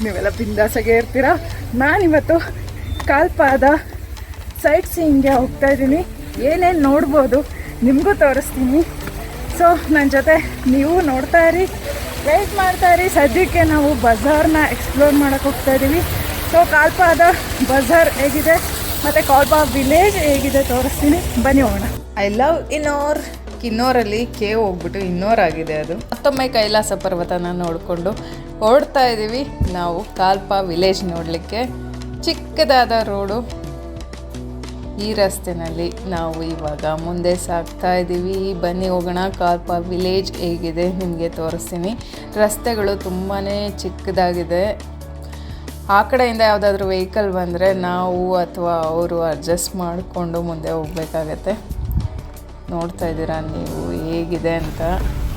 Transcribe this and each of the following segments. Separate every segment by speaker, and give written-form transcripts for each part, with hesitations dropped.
Speaker 1: ನೀವೆಲ್ಲ ಬಿಂದಾಸಾಗೆ ಇರ್ತೀರಾ. ನಾನಿವತ್ತು ಕಾಲ್ಪಾದ ಸೈಟ್ ಸೀಯಿಂಗ್ಗೆ ಹೋಗ್ತಾ ಇದ್ದೀನಿ. ಏನೇನು ನೋಡ್ಬೋದು ನಿಮಗೂ ತೋರಿಸ್ತೀನಿ. ಸೊ ನನ್ನ ಜೊತೆ ನೀವು ನೋಡ್ತಾ ಇರಿ, ವೆಯ್ಟ್ ಮಾಡ್ತಾ ಇರಿ. ಸದ್ಯಕ್ಕೆ ನಾವು ಬಜಾರ್ನ ಎಕ್ಸ್ಪ್ಲೋರ್ ಮಾಡೋಕ್ಕೆ ಹೋಗ್ತಾ ಇದ್ದೀವಿ. ಸೊ ಕಾಲ್ಪಾದ ಬಜಾರ್ ಹೇಗಿದೆ ಮತ್ತು ಕಾಲ್ಪಾ ವಿಲೇಜ್ ಹೇಗಿದೆ ತೋರಿಸ್ತೀನಿ, ಬನ್ನಿ ಹೋಗೋಣ. ಐ ಲವ್ ಇನ್ನೋರ್. ಕಿನ್ನೋರಲ್ಲಿ ಕೇವ್ ಹೋಗ್ಬಿಟ್ಟು ಇನ್ನೋರ್ ಆಗಿದೆ. ಅದು ಮತ್ತೊಮ್ಮೆ ಕೈಲಾಸ ಪರ್ವತನ ನೋಡಿಕೊಂಡು ಓಡ್ತಾ ಇದ್ದೀವಿ ನಾವು ಕಾಲ್ಪಾ ವಿಲೇಜ್ ನೋಡಲಿಕ್ಕೆ. ಚಿಕ್ಕದಾದ ರೋಡು. ಈ ರಸ್ತೆನಲ್ಲಿ ನಾವು ಇವಾಗ ಮುಂದೆ ಸಾಗ್ತಾ ಇದ್ದೀವಿ. ಬನ್ನಿ ಹೋಗೋಣ. ಕಾಲ್ಪಾ ವಿಲೇಜ್ ಹೇಗಿದೆ ನಿಮಗೆ ತೋರಿಸ್ತೀನಿ. ರಸ್ತೆಗಳು ತುಂಬಾ ಚಿಕ್ಕದಾಗಿದೆ. ಆ ಕಡೆಯಿಂದ ಯಾವುದಾದ್ರೂ ವೆಹಿಕಲ್ ಬಂದರೆ ನಾವು ಅಥವಾ ಅವರು ಅಡ್ಜಸ್ಟ್ ಮಾಡಿಕೊಂಡು ಮುಂದೆ ಹೋಗಬೇಕಾಗತ್ತೆ. ನೋಡ್ತಾ ಇದ್ದೀರಾ ನೀವು ಹೇಗಿದೆ ಅಂತ.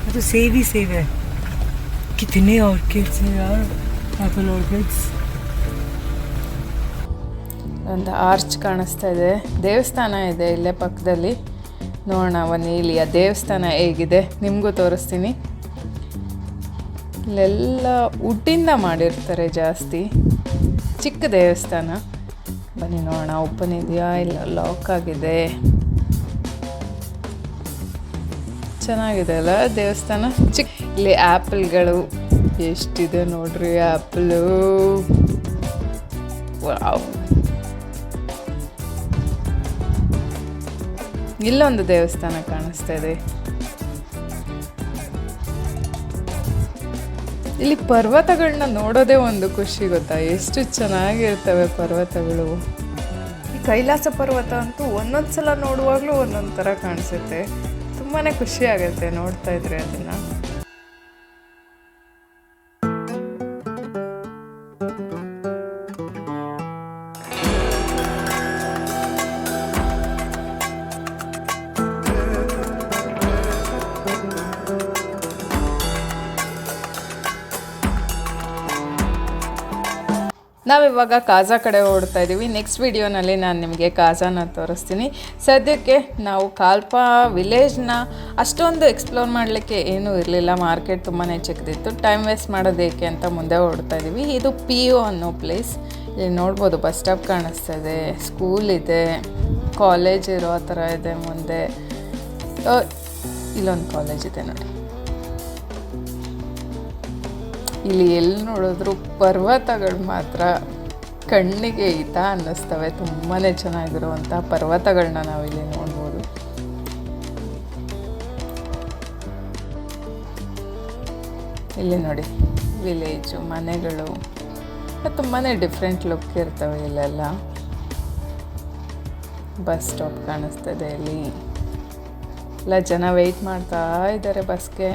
Speaker 2: ಅದು ಸೇವೆ ಕಿತನೆ ಆರ್ಕಿಡ್ಸ್ ಆಪಲ್ ಆರ್ಕಿಡ್ಸ್.
Speaker 1: ಒಂದು ಆರ್ಚ್ ಕಾಣಿಸ್ತಾ ಇದೆ. ದೇವಸ್ಥಾನ ಇದೆ ಇಲ್ಲೇ ಪಕ್ಕದಲ್ಲಿ. ನೋಡೋಣ ಬನ್ನಿ ಇಲ್ಲಿ ಆ ದೇವಸ್ಥಾನ ಹೇಗಿದೆ ನಿಮಗೂ ತೋರಿಸ್ತೀನಿ. ಇಲ್ಲೆಲ್ಲ ವುಡ್ಡಿಂದ ಮಾಡಿರ್ತಾರೆ ಜಾಸ್ತಿ. ಚಿಕ್ಕ ದೇವಸ್ಥಾನ. ಬನ್ನಿ ನೋಡೋಣ ಓಪನ್ ಇದೆಯಾ ಇಲ್ಲ ಲಾಕ್ ಆಗಿದೆ. ಚೆನ್ನಾಗಿದೆ ಅಲ್ಲ ದೇವಸ್ಥಾನ. ಇಲ್ಲಿ ಆ್ಯಪಲ್ಗಳು ಎಷ್ಟಿದೆ ನೋಡ್ರಿ. Apple wow. ಇಲ್ಲೊಂದು ದೇವಸ್ಥಾನ ಕಾಣಿಸ್ತಾ ಇದೆ. ಇಲ್ಲಿ ಪರ್ವತಗಳನ್ನ ನೋಡೋದೇ ಒಂದು ಖುಷಿ ಗೊತ್ತಾ. ಎಷ್ಟು ಚೆನ್ನಾಗಿರ್ತವೆ ಪರ್ವತಗಳು. ಈ ಕೈಲಾಸ ಪರ್ವತ ಅಂತೂ ಒಂದೊಂದು ಸಲ ನೋಡುವಾಗಲೂ ಒಂದೊಂದು ಥರ ಕಾಣಿಸುತ್ತೆ. ತುಂಬಾ ಖುಷಿ ಆಗುತ್ತೆ ನೋಡ್ತಾ ಇದ್ರೆ ಅದನ್ನು. ನಾವಿವಾಗ ಕಾಜಾ ಕಡೆ ಓಡ್ತಾ ಇದ್ದೀವಿ. ನೆಕ್ಸ್ಟ್ ವಿಡಿಯೋನಲ್ಲಿ ನಾನು ನಿಮಗೆ ಕಾಜಾನ ತೋರಿಸ್ತೀನಿ. ಸದ್ಯಕ್ಕೆ ನಾವು ಕಾಲ್ಪಾ ವಿಲೇಜ್ನ ಅಷ್ಟೊಂದು ಎಕ್ಸ್ಪ್ಲೋರ್ ಮಾಡಲಿಕ್ಕೆ ಏನೂ ಇರಲಿಲ್ಲ. ಮಾರ್ಕೆಟ್ ತುಂಬಾ ಚಿಕ್ಕದಿತ್ತು. ಟೈಮ್ ವೇಸ್ಟ್ ಮಾಡೋದೇಕೆ ಅಂತ ಮುಂದೆ ಓಡ್ತಾ ಇದ್ದೀವಿ. ಇದು PO ಅನ್ನೋ ಪ್ಲೇಸ್. ಇಲ್ಲಿ ನೋಡ್ಬೋದು ಬಸ್ ಸ್ಟಾಪ್ ಕಾಣಿಸ್ತಾ ಇದೆ, ಸ್ಕೂಲ್ ಇದೆ, ಕಾಲೇಜ್ ಇರೋ ಥರ ಇದೆ. ಮುಂದೆ ಇಲ್ಲೊಂದು ಕಾಲೇಜ್ ಇದೆ ನೋಡಿ. ಇಲ್ಲಿ ಎಲ್ಲಿ ನೋಡಿದ್ರು ಪರ್ವತಗಳು ಮಾತ್ರ ಕಣ್ಣಿಗೆ ಹಿತ ಅನ್ನಿಸ್ತವೆ. ತುಂಬಾ ಚೆನ್ನಾಗಿರುವಂಥ ಪರ್ವತಗಳನ್ನ ನಾವಿಲ್ಲಿ ನೋಡ್ಬೋದು. ಇಲ್ಲಿ ನೋಡಿ ವಿಲೇಜು, ಮನೆಗಳು ತುಂಬಾ ಡಿಫ್ರೆಂಟ್ ಲುಕ್ ಇರ್ತವೆ ಇಲ್ಲೆಲ್ಲ. ಬಸ್ ಸ್ಟಾಪ್ ಕಾಣಿಸ್ತದೆ. ಇಲ್ಲಿ ಎಲ್ಲ ಜನ ವೆಯ್ಟ್ ಮಾಡ್ತಾ ಇದ್ದಾರೆ ಬಸ್ಗೆ.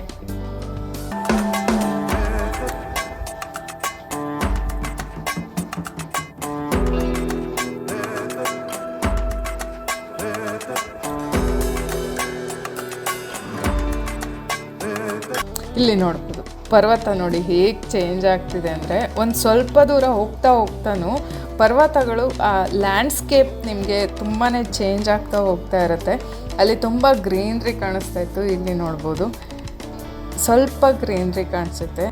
Speaker 1: ಇಲ್ಲಿ ನೋಡ್ಬೋದು ಪರ್ವತ ನೋಡಿ ಹೇಗೆ ಚೇಂಜ್ ಆಗ್ತಿದೆ ಅಂದರೆ, ಒಂದು ಸ್ವಲ್ಪ ದೂರ ಹೋಗ್ತಾನೂ ಪರ್ವತಗಳು ಆ ಲ್ಯಾಂಡ್ಸ್ಕೇಪ್ ನಿಮಗೆ ತುಂಬಾ ಚೇಂಜ್ ಆಗ್ತಾ ಹೋಗ್ತಾ ಇರುತ್ತೆ. ಅಲ್ಲಿ ತುಂಬ ಗ್ರೀನ್ರಿ ಕಾಣಿಸ್ತಾ ಇತ್ತು. ಇಲ್ಲಿ ನೋಡ್ಬೋದು ಸ್ವಲ್ಪ ಗ್ರೀನ್ರಿ ಕಾಣಿಸುತ್ತೆ.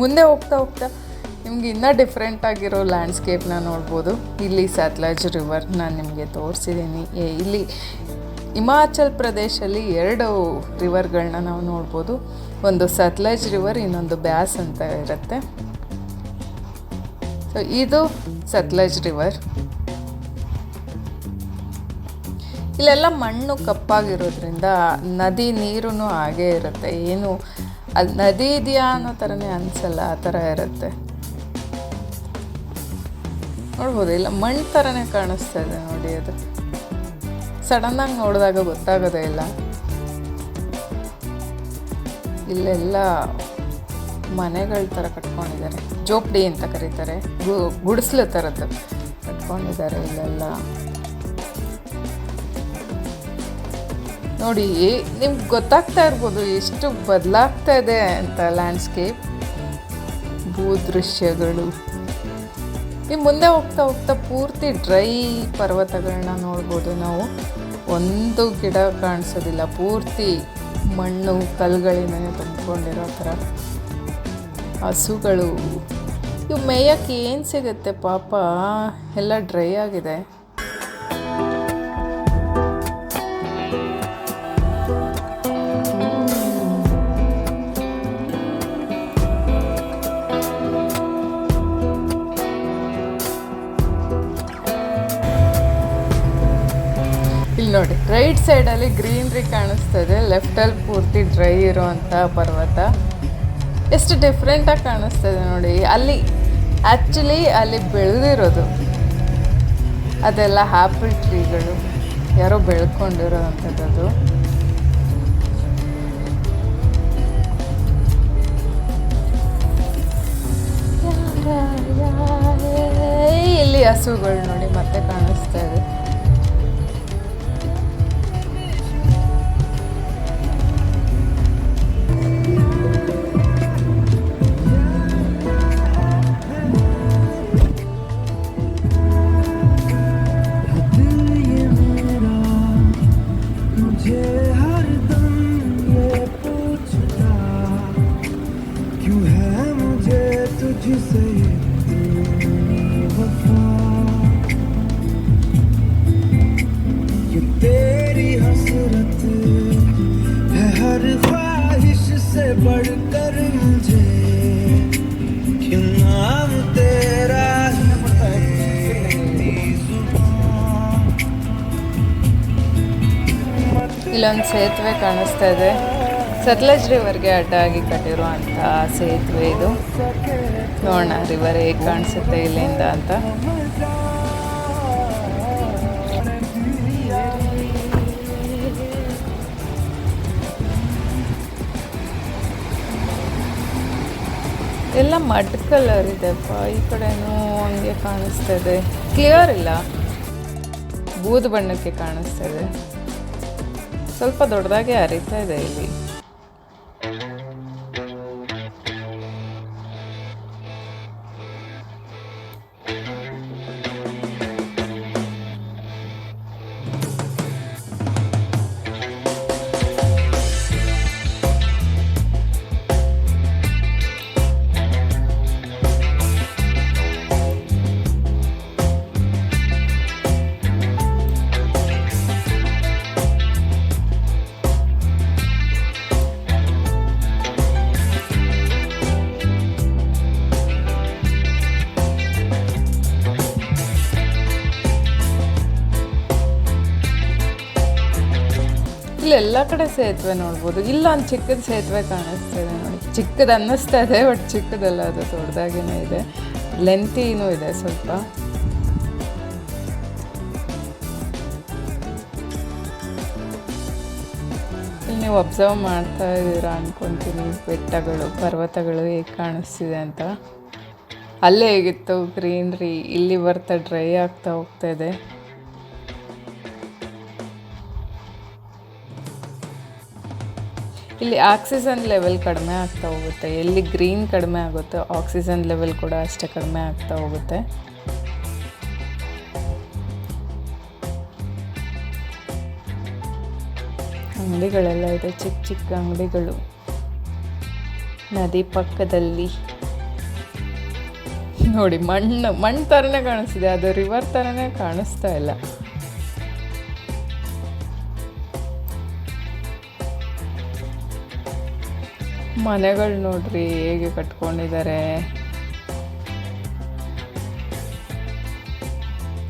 Speaker 1: ಮುಂದೆ ಹೋಗ್ತಾ ನಿಮ್ಗೆ ಇನ್ನೂ ಡಿಫ್ರೆಂಟ್ ಆಗಿರೋ ಲ್ಯಾಂಡ್ಸ್ಕೇಪ್ನ ನೋಡ್ಬೋದು. ಇಲ್ಲಿ ಸತ್ಲಜ್ ರಿವರ್ ನಾನು ನಿಮಗೆ ತೋರಿಸಿದ್ದೀನಿ. ಇಲ್ಲಿ ಹಿಮಾಚಲ್ ಪ್ರದೇಶಲ್ಲಿ 2 ರಿವರ್ಗಳನ್ನ ನಾವು ನೋಡ್ಬೋದು. ಒಂದು ಸತ್ಲಜ್ ರಿವರ್, ಇನ್ನೊಂದು ಬ್ಯಾಸ್ ಅಂತ ಇರುತ್ತೆ. ಸೊ ಇದು ಸತ್ಲಜ್ ರಿವರ್. ಇಲ್ಲೆಲ್ಲ ಮಣ್ಣು ಕಪ್ಪಾಗಿರೋದ್ರಿಂದ ನದಿ ನೀರು ಹಾಗೇ ಇರುತ್ತೆ. ಏನು ಅದು ನದಿ ಇದೆಯಾ ಅನ್ನೋ ಥರನೇ ಅನಿಸಲ್ಲ, ಆ ಥರ ಇರುತ್ತೆ. ನೋಡ್ಬೋದು ಇಲ್ಲ ಮಣ್ಣು ಥರನೇ ಕಾಣಿಸ್ತಾ ಇದೆ ನೋಡಿ. ಅದು ಸಡನ್ನಾಗಿ ನೋಡಿದಾಗ ಗೊತ್ತಾಗೋದೇ ಇಲ್ಲ. ಇಲ್ಲೆಲ್ಲ ಮನೆಗಳ ಥರ ಕಟ್ಕೊಂಡಿದ್ದಾರೆ. ಜೋಪಡಿ ಅಂತ ಕರೀತಾರೆ. ಗುಡಿಸ್ಲು ಥರದ್ದು ಕಟ್ಕೊಂಡಿದ್ದಾರೆ ಇಲ್ಲೆಲ್ಲ. ನೋಡಿ ನಿಮ್ಗೆ ಗೊತ್ತಾಗ್ತಾ ಇರ್ಬೋದು ಎಷ್ಟು ಬದಲಾಗ್ತಾ ಇದೆ ಅಂತ ಲ್ಯಾಂಡ್ಸ್ಕೇಪ್. ಭೂದೃಶ್ಯಗಳು. ನೀವು ಮುಂದೆ ಹೋಗ್ತಾ ಪೂರ್ತಿ ಡ್ರೈ ಪರ್ವತಗಳನ್ನ ನೋಡ್ಬೋದು ನಾವು. ಒಂದು ಗಿಡ ಕಾಣಿಸೋದಿಲ್ಲ, ಪೂರ್ತಿ ಮಣ್ಣು ಕಲ್ಲುಗಳಿಂದ ತುಂಬಿಕೊಂಡಿರೋ ಥರ ಹಸುಗಳು. ಇವು ಮೇಯಕ್ಕೆ ಏನು ಸಿಗುತ್ತೆ ಪಾಪ, ಎಲ್ಲ ಡ್ರೈ ಆಗಿದೆ. ಇಲ್ಲಿ ನೋಡಿ, ರೈಟ್ ಸೈಡಲ್ಲಿ ಗ್ರೀನ್ರಿ ಕಾಣಿಸ್ತದೆ, ಲೆಫ್ಟಲ್ಲಿ ಪೂರ್ತಿ ಡ್ರೈ ಇರೋವಂಥ ಪರ್ವತ. ಎಷ್ಟು ಡಿಫ್ರೆಂಟಾಗಿ ಕಾಣಿಸ್ತದೆ ನೋಡಿ. ಅಲ್ಲಿ ಆ್ಯಕ್ಚುಲಿ ಅಲ್ಲಿ ಬೆಳೆದಿರೋದು ಅದೆಲ್ಲ ಆ್ಯಪಲ್ ಟ್ರೀಗಳು, ಯಾರೋ ಬೆಳ್ಕೊಂಡಿರೋವಂಥದ್ದು. ಇಲ್ಲಿ ಹಸುಗಳು ನೋಡಿ ಮತ್ತೆ ಕಾಣಿಸ್ತಾ ಇದೆ. ಇಲ್ಲೊಂದು ಸೇತುವೆ ಕಾಣಿಸ್ತಾ ಇದೆ, ಸತ್ಲಜ್ ರಿವರ್ಗೆ ಅಡ್ಡಾಗಿ ಕಟ್ಟಿರುವಂಥ ಸೇತುವೆ ಇದು. ನೋಡೋಣ ರಿವರ್ ಹೇಗೆ ಕಾಣಿಸುತ್ತೆ ಇಲ್ಲಿಂದ ಅಂತ. ಎಲ್ಲ ಮಡ್ ಕಲರ್ ಇದೆಪ್ಪ, ಈ ಕಡೆನೂ ಹಂಗೆ ಕಾಣಿಸ್ತಾ ಇದೆ, ಕ್ಲಿಯರ್ ಇಲ್ಲ, ಬೂದು ಬಣ್ಣಕ್ಕೆ ಕಾಣಿಸ್ತಾ ಇದೆ. ಸ್ವಲ್ಪ ದೊಡ್ಡದಾಗಿ ಹರಿತಾ ಇದೆ ಇಲ್ಲಿ. ಇಲ್ಲೆಲ್ಲ ಕಡೆ ಸೇತುವೆ ನೋಡ್ಬೋದು. ಇಲ್ಲ ಒಂದು ಚಿಕ್ಕದ ಸೇತುವೆ ಕಾಣಿಸ್ತಾ ಇದೆ ನೋಡಿ, ಚಿಕ್ಕದು ಅನ್ನಿಸ್ತಾ ಇದೆ ಬಟ್ ಚಿಕ್ಕದಲ್ಲ, ಅದು ದೊಡ್ಡದಾಗೇನೆ ಇದೆ, ಲೆಂತಿನೂ ಇದೆ ಸ್ವಲ್ಪ. ಇಲ್ಲಿ ನೀವು ಅಬ್ಸರ್ವ್ ಮಾಡ್ತಾ ಇದ್ದೀರಾ ಅನ್ಕೊತೀನಿ, ಬೆಟ್ಟಗಳು ಪರ್ವತಗಳು ಹೇಗೆ ಕಾಣಿಸ್ತಿದೆ ಅಂತ. ಅಲ್ಲೇ ಹೇಗಿತ್ತು ಗ್ರೀನ್ರಿ, ಇಲ್ಲಿ ಬರ್ತಾ ಡ್ರೈ ಆಗ್ತಾ ಹೋಗ್ತಾ ಇದೆ. ಇಲ್ಲಿ ಆಕ್ಸಿಜನ್ ಲೆವೆಲ್ ಕಡಿಮೆ ಆಗ್ತಾ ಹೋಗುತ್ತೆ, ಎಲ್ಲಿ ಗ್ರೀನ್ ಕಡಿಮೆ ಆಗುತ್ತೆ ಆಕ್ಸಿಜನ್ ಲೆವೆಲ್ ಕೂಡ ಅಷ್ಟೇ ಕಡಿಮೆ ಆಗ್ತಾ ಹೋಗುತ್ತೆ. ಅಂಗಡಿಗಳೆಲ್ಲ ಇದೆ, ಚಿಕ್ಕ ಚಿಕ್ಕ ಅಂಗಡಿಗಳು ನದಿ ಪಕ್ಕದಲ್ಲಿ. ನೋಡಿ ಮಣ್ಣು ಥರನೇ ಕಾಣಿಸ್ತಿದೆ, ಅದು ರಿವರ್ ಥರನೇ ಕಾಣಿಸ್ತಾ ಇಲ್ಲ. ಮನೆಗಳು ನೋಡ್ರಿ ಹೇಗೆ ಕಟ್ಕೊಂಡಿದ್ದಾರೆ.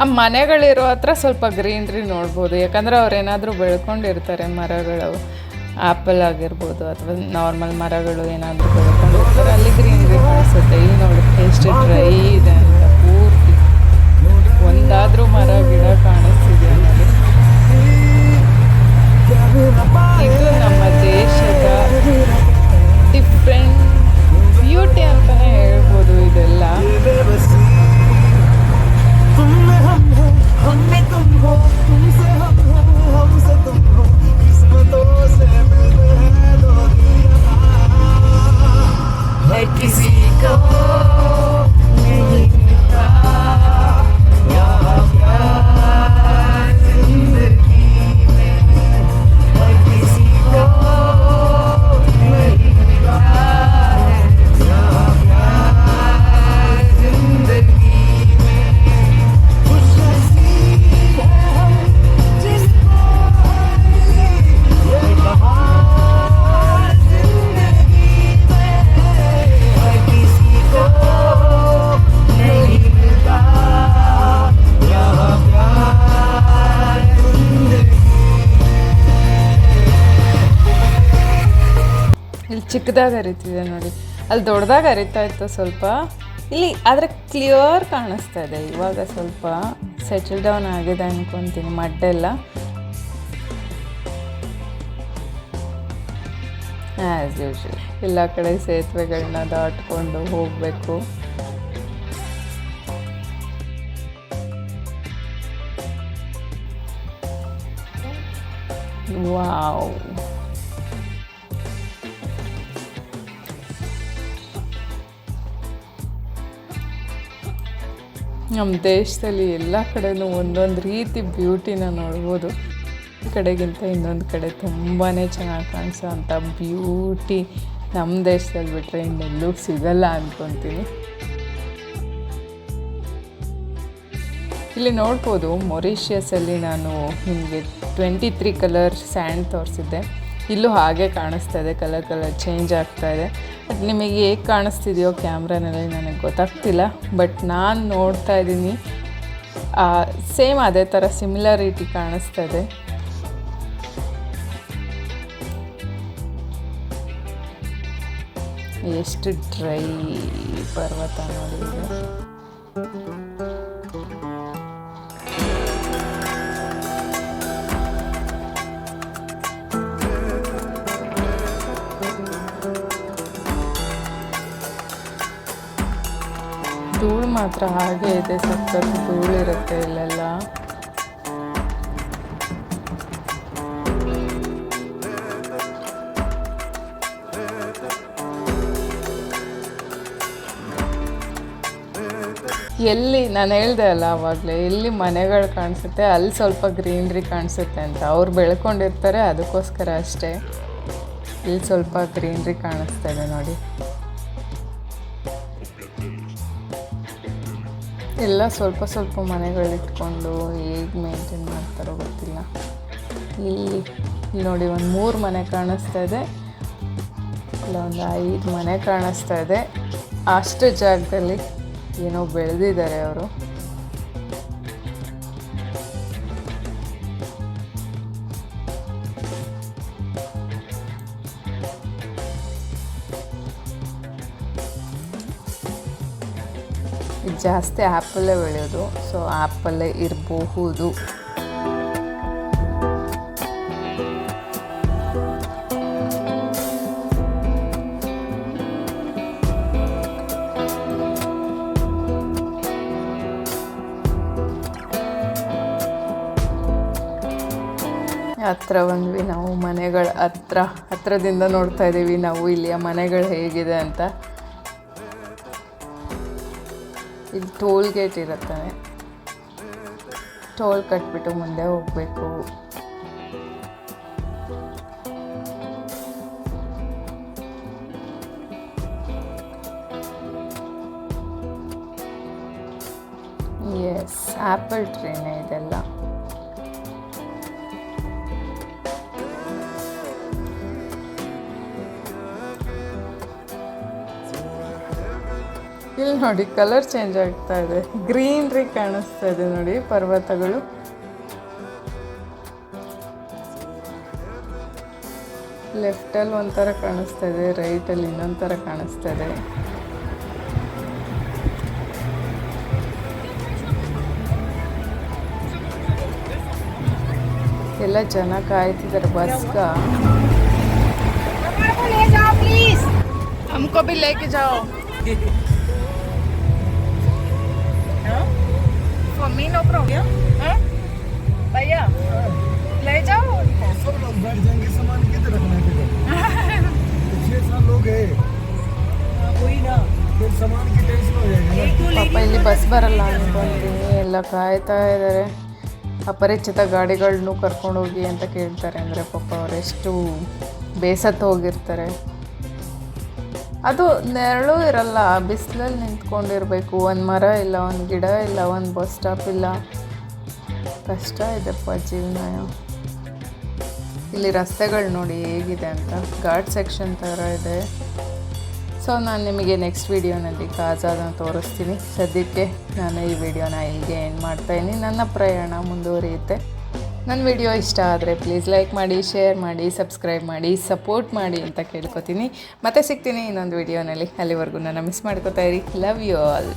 Speaker 1: ಆ ಮನೆಗಳಿರೋ ಹತ್ರ ಸ್ವಲ್ಪ ಗ್ರೀನ್ರಿ ನೋಡ್ಬೋದು, ಯಾಕಂದರೆ ಅವ್ರೇನಾದರೂ ಬೆಳ್ಕೊಂಡಿರ್ತಾರೆ ಮರಗಳು, ಆ್ಯಪಲ್ ಆಗಿರ್ಬೋದು ಅಥವಾ ನಾರ್ಮಲ್ ಮರಗಳು ಏನಾದರೂ ಬೆಳ್ಕೊಂಡಿರ್ತಾರೆ, ಅಲ್ಲಿ ಗ್ರೀನ್ರಿ ಕಾಣಿಸುತ್ತೆ. ಇಲ್ಲಿ ನೋಡಿ ಎಷ್ಟು ಡ್ರೈ ಇದೆ ಅಂತ, ಪೂರ್ತಿ ಒಂದಾದರೂ ಮರ ಗಿಡ ಕಾಣಿಸ್ತಿದೆ ಅನ್ನೋದು. ಇದು ನಮ್ಮ ದೇಶದ ಡಿಫ್ರೆಂಟ್ ಬ್ಯೂಟಿ ಅಂತಲೇ ಹೇಳ್ಬೋದು ಇದೆಲ್ಲ. ಚಿಕ್ಕದಾಗಿ ಹರಿತಿದೆ ನೋಡಿ. ಅಲ್ಲಿ ದೊಡ್ಡದಾಗಿ ಹರಿತಾ ಇತ್ತು ಸ್ವಲ್ಪ, ಇಲ್ಲಿ ಆದರೆ ಕ್ಲಿಯರ್ ಕಾಣಿಸ್ತಾ ಇದೆ. ಇವಾಗ ಸ್ವಲ್ಪ ಸೆಟಲ್ ಡೌನ್ ಆಗಿದೆ ಅನ್ಕೊತೀನಿ ಮಡ್ಡೆಲ್ಲ. ಆ್ಯಸ್ ಯೂಶುವಲ್ ಎಲ್ಲ ಕಡೆ ಸೇತುವೆಗಳನ್ನ ದಾಟ್ಕೊಂಡು ಹೋಗಬೇಕು. ವಾವ್, ನಮ್ಮ ದೇಶದಲ್ಲಿ ಎಲ್ಲ ಕಡೆನೂ ಒಂದೊಂದು ರೀತಿ ಬ್ಯೂಟಿನ ನೋಡ್ಬೋದು. ಈ ಕಡೆಗಿಂತ ಇನ್ನೊಂದು ಕಡೆ ತುಂಬಾ ಚೆನ್ನಾಗಿ ಕಾಣಿಸೋ ಅಂಥ ಬ್ಯೂಟಿ ನಮ್ಮ ದೇಶದಲ್ಲಿ ಬಿಟ್ಟರೆ ಇನ್ನೆಲ್ಲೂ ಸಿಗಲ್ಲ ಅಂದ್ಕೊತೀನಿ. ಇಲ್ಲಿ ನೋಡ್ಬೋದು ಮೊರಿಷಿಯಸಲ್ಲಿ ನಾನು ನಿಮಗೆ 23 ಕಲರ್ ಸ್ಯಾಂಡ್ ತೋರಿಸಿದ್ದೆ. ಇಲ್ಲೂ ಹಾಗೆ ಕಾಣಿಸ್ತಾ ಇದೆ, ಕಲರ್ ಚೇಂಜ್ ಆಗ್ತಾ ಇದೆ. ಬಟ್ ನಿಮಗೆ ಹೇಗೆ ಕಾಣಿಸ್ತಿದೆಯೋ ಕ್ಯಾಮ್ರಾನಲ್ಲಿ ನನಗೆ ಗೊತ್ತಾಗ್ತಿಲ್ಲ. ಬಟ್ ನಾನು ನೋಡ್ತಾ ಇದ್ದೀನಿ ಸೇಮ್ ಅದೇ ಥರ ಸಿಮಿಲಾರಿಟಿ ಕಾಣಿಸ್ತಾ ಇದೆ. ಎಷ್ಟು ಡ್ರೈ ಪರ್ವತ ನೋಡಿ ಇದು. ಧೂಳು ಮಾತ್ರ ಹಾಗೆ ಇದೆ, ಸಖತ್ ಧೂಳಿರುತ್ತೆ ಇಲ್ಲೆಲ್ಲ. ಎಲ್ಲಿ ನಾನು ಹೇಳ್ದೆ ಅಲ್ಲ ಆವಾಗಲೇ, ಎಲ್ಲಿ ಮನೆಗಳು ಕಾಣಿಸುತ್ತೆ ಅಲ್ಲಿ ಸ್ವಲ್ಪ ಗ್ರೀನ್ರಿ ಕಾಣಿಸುತ್ತೆ ಅಂತ. ಅವ್ರು ಬೆಳ್ಕೊಂಡಿರ್ತಾರೆ ಅದಕ್ಕೋಸ್ಕರ ಅಷ್ಟೇ. ಇಲ್ಲಿ ಸ್ವಲ್ಪ ಗ್ರೀನ್ರಿ ಕಾಣಿಸ್ತಾ ಇದೆ ನೋಡಿ. ಎಲ್ಲ ಸ್ವಲ್ಪ ಮನೆಗಳಿಟ್ಕೊಂಡು ಹೇಗೆ ಮೇಂಟೈನ್ ಮಾಡ್ತಾರೋ ಗೊತ್ತಿಲ್ಲ. ಇಲ್ಲಿ ನೋಡಿ ಒಂದು 3 ಮನೆ ಕಾಣಿಸ್ತಾ ಇದೆ, ಇಲ್ಲ ಒಂದು 5 ಮನೆ ಕಾಣಿಸ್ತಾ ಇದೆ. ಅಷ್ಟು ಜಾಗದಲ್ಲಿ ಏನೋ ಬೆಳೆದಿದ್ದಾರೆ ಅವರು. ಜಾಸ್ತಿ ಆ್ಯಪಲ್ಲೇ ಬೆಳೆಯೋದು, ಸೊ ಆ್ಯಪಲ್ಲೇ ಇರಬಹುದು. ಹತ್ರ ಬಂದ್ವಿ ನಾವು, ಮನೆಗಳ ಹತ್ರದಿಂದ ನೋಡ್ತಾ ಇದ್ದೀವಿ ನಾವು ಇಲ್ಲಿಯ ಮನೆಗಳು ಹೇಗಿದೆ ಅಂತ. ಇಲ್ಲಿ ಟೋಲ್ ಗೇಟ್ ಇರುತ್ತೆ, ಟೋಲ್ ಕಟ್ಬಿಟ್ಟು ಮುಂದೆ ಹೋಗಬೇಕು. ಎಸ್, ಆ್ಯಪಲ್ ಟ್ರೀನೇ ಇದೆಲ್ಲ. ಇಲ್ಲಿ ನೋಡಿ ಕಲರ್ ಚೇಂಜ್ ಆಗ್ತಾ ಇದೆ, ಗ್ರೀನ್ರಿ ಕಾಣಿಸ್ತಾ ಇದೆ ನೋಡಿ ಪರ್ವತಗಳು. ಲೆಫ್ಟಲ್ಲಿ ಒಂಥರ ಕಾಣಿಸ್ತಾ ಇದೆ, ರೈಟಲ್ಲಿ ಇನ್ನೊಂದು ಥರ ಕಾಣಿಸ್ತಾ ಇದೆ. ಎಲ್ಲ ಜನ ಕಾಯ್ತಿದ್ದಾರೆ ಬಸ್ಗ. हमको भी लेके जाओ. For me no problem. हाँ भैया ले जाओ.
Speaker 3: सब लोग बैठ जाएंगे, सामान किधर रखना है? 6-7 लोग हैं, कोई ना, फिर सामान की टेंशन हो जाएगी.
Speaker 1: ಪಾಪ ಇಲ್ಲಿ ಬಸ್ ಬರಲ್ಲ ಅನ್ಕೊಂತೀನಿ, ಎಲ್ಲ ಕಾಯ್ತಾ ಇದ್ದಾರೆ. ಅಪರಿಚಿತ ಗಾಡಿಗಳನ್ನೂ ಕರ್ಕೊಂಡೋಗಿ ಅಂತ ಕೇಳ್ತಾರೆ. ಅಂದರೆ ಪಾಪ ಅವರೆಷ್ಟು ಬೇಸತ್ತು ಹೋಗಿರ್ತಾರೆ. ಅದು ನೆರಳು ಇರಲ್ಲ, ಬಿಸಿಲಲ್ಲಿ ನಿಂತ್ಕೊಂಡಿರಬೇಕು. ಒಂದು ಮರ ಇಲ್ಲ, ಒಂದು ಗಿಡ ಇಲ್ಲ, ಒಂದು ಬಸ್ ಸ್ಟಾಪ್ ಇಲ್ಲ. ಕಷ್ಟ ಇದೆಪ್ಪ ಜೀವನ. ಇಲ್ಲಿ ರಸ್ತೆಗಳು ನೋಡಿ ಹೇಗಿದೆ ಅಂತ, ಘಾಟ್ ಸೆಕ್ಷನ್ ಥರ ಇದೆ. ಸೊ ನಾನು ನಿಮಗೆ ನೆಕ್ಸ್ಟ್ ವೀಡಿಯೋನಲ್ಲಿ ಕಾಜಾನ ತೋರಿಸ್ತೀನಿ. ಸದ್ಯಕ್ಕೆ ನಾನು ಈ ವಿಡಿಯೋನ ಇಲ್ಲಿಗೆ ಎಂಡ್ ಮಾಡ್ತಾಯಿದ್ದೀನಿ. ನನ್ನ ಪ್ರಯಾಣ ಮುಂದುವರಿಯುತ್ತೆ. ನನ್ನ ವಿಡಿಯೋ ಇಷ್ಟ ಆದರೆ ಪ್ಲೀಸ್ ಲೈಕ್ ಮಾಡಿ, ಶೇರ್ ಮಾಡಿ, ಸಬ್ಸ್ಕ್ರೈಬ್ ಮಾಡಿ, ಸಪೋರ್ಟ್ ಮಾಡಿ ಅಂತ ಕೇಳ್ಕೊತೀನಿ. ಮತ್ತೆ ಸಿಗ್ತೀನಿ ಇನ್ನೊಂದು ವಿಡಿಯೋನಲ್ಲಿ. ಅಲ್ಲಿವರೆಗೂ ನನ್ನ ಮಿಸ್ ಮಾಡ್ಕೋತಾ ಇರಿ. Love you all.